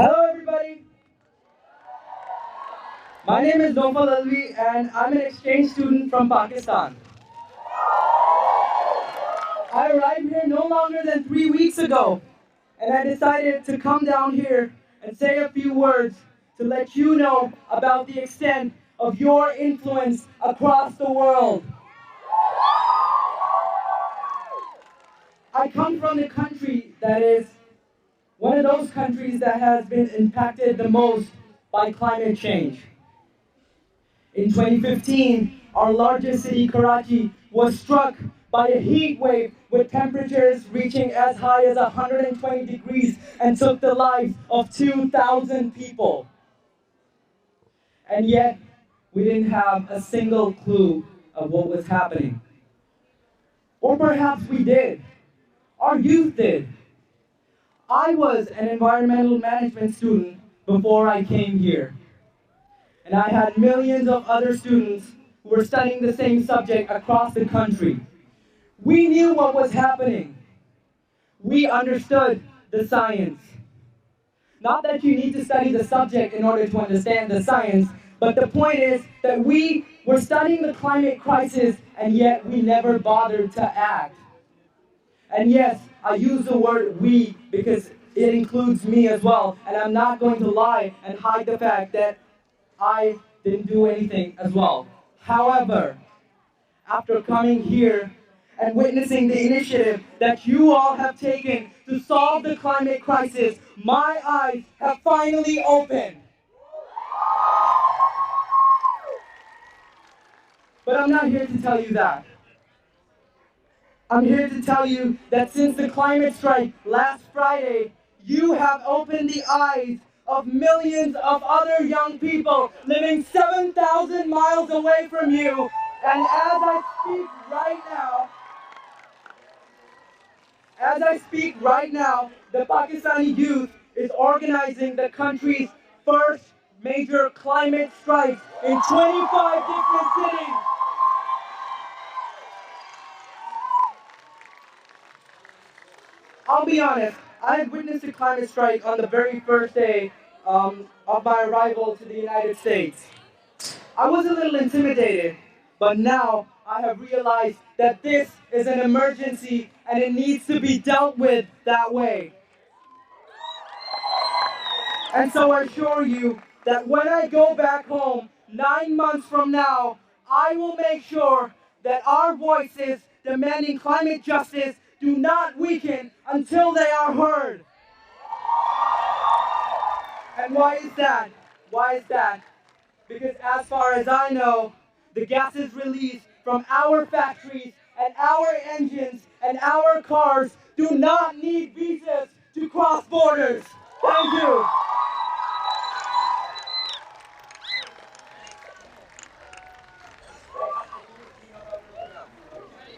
Hello everybody, my name is Naufal Alavi and I'm an exchange student from Pakistan. I arrived here no longer than 3 weeks ago and I decided to come down here and say a few words to let you know about the extent of your influence across the world. I come from the country that is one of those countries that has been impacted the most by climate change. In 2015, our largest city, Karachi, was struck by a heat wave with temperatures reaching as high as 120 degrees and took the lives of 2,000 people. And yet, we didn't have a single clue of what was happening. Or perhaps we did. Our youth did. I was an environmental management student before I came here. And I had millions of other students who were studying the same subject across the country. We knew what was happening. We understood the science. Not that you need to study the subject in order to understand the science, but the point is that we were studying the climate crisis and yet we never bothered to act. And yes, I use the word we because it includes me as well, and I'm not going to lie and hide the fact that I didn't do anything as well. However, after coming here and witnessing the initiative that you all have taken to solve the climate crisis, my eyes have finally opened. But I'm not here to tell you that. I'm here to tell you that since the climate strike last Friday, you have opened the eyes of millions of other young people living 7,000 miles away from you. And as I speak right now, the Pakistani youth is organizing the country's first major climate strikes in 25 different cities. I'll be honest, I had witnessed a climate strike on the very first day of my arrival to the United States. I was a little intimidated, but now I have realized that this is an emergency and it needs to be dealt with that way. And so I assure you that when I go back home 9 months from now, I will make sure that our voices demanding climate justice do not weaken until they are heard. And why is that? Why is that? Because as far as I know, the gases released from our factories and our engines and our cars do not need visas to cross borders. Thank you.